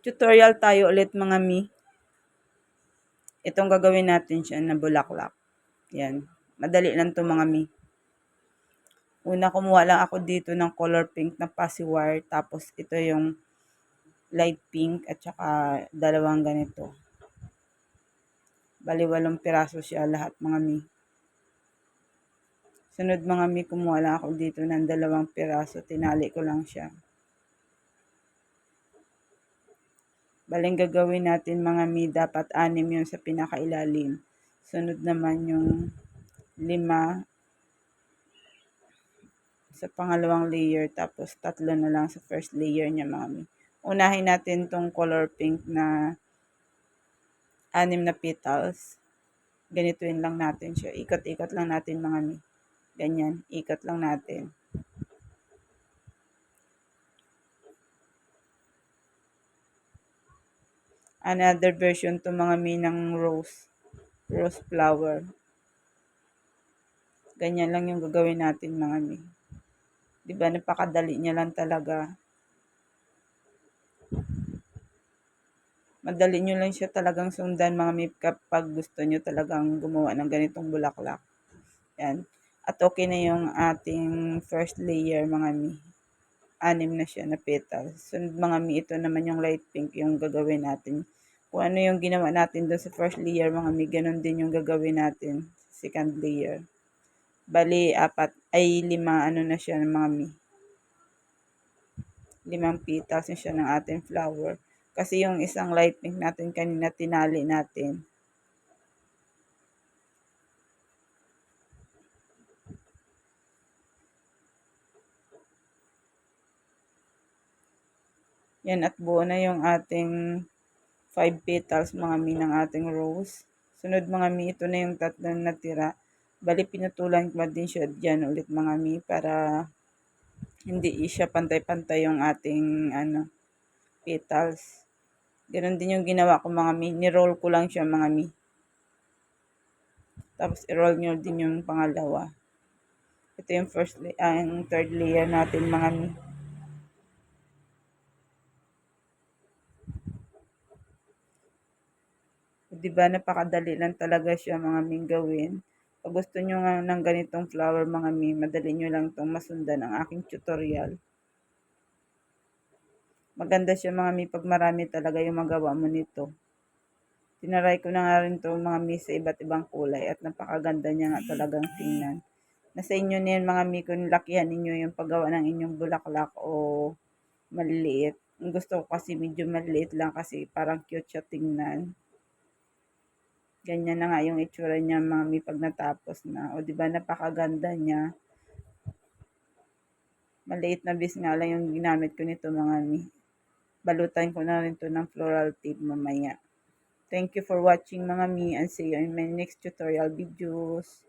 Tutorial tayo ulit mga mi. Itong gagawin natin siya na bulaklak. Yan. Madali lang to mga mi. Una, kumuha lang ako dito ng color pink na passy wire. Tapos ito yung light pink at saka dalawang ganito. Bali 8 piraso siya lahat mga mi. Sunod mga mi, kumuha lang ako dito ng 2 piraso. Tinali ko lang siya. Baling gagawin natin mga mi, dapat 6 yung sa pinakailalim. Sunod naman yung 5 sa pangalawang layer, tapos 3 na lang sa first layer niya mga mi. Unahin natin tong color pink na 6 na petals. Ganituin lang natin siya. Ikot-ikot lang natin mga mi. Ganyan, ikot lang natin. Another version to mga mi ng rose flower. Ganyan lang yung gagawin natin mga mi. Diba, napakadali niya lang talaga. Madali nyo lang siya talagang sundan mga mi kapag gusto nyo talagang gumawa ng ganitong bulaklak. Yan. At okay na yung ating first layer mga mi. 6 na siya na petals. Sunod mga mi, ito naman yung light pink yung gagawin natin. Kung ano yung ginawa natin doon sa first layer mga mi, ganun din yung gagawin natin sa second layer. Bali, 5 ano na siya mga mi. 5 petals na siya ng ating flower. Kasi yung isang light pink natin kanina, tinali natin. Yan, at buo na yung ating 5 petals mga mi ng ating rose. Sunod mga mi, ito na yung 3 natira. Bali, pinutulan ko din siya dyan ulit mga mi para hindi siya pantay-pantay yung ating petals. Ganon din yung ginawa ko mga mi. Ni-roll ko lang siya mga mi. Tapos i-roll nyo din yung pangalawa. Ito yung third layer natin mga mi. Diba, napakadali lang talaga siya mga mi gawin. Pag gusto nyo nga ng ganitong flower mga mi, madali nyo lang itong masundan ang aking tutorial. Maganda siya mga mi pag marami talaga yung magawa mo nito. Tinaray ko na nga rin ito mga mi sa iba't ibang kulay at napakaganda niya nga talagang tingnan. Nasa inyo na yan mga mi kung lakihan ninyo yung paggawa ng inyong bulaklak o maliliit. Ang gusto ko kasi medyo maliliit lang kasi parang cute siya tingnan. Ganyan na nga yung itsura niya mga mi pag natapos na. O diba napakaganda niya. Maliit na bis nga lang yung ginamit ko nito mga mi. Balutan ko na rin to ng floral tip mamaya. Thank you for watching mga mi, and see you in my next tutorial videos.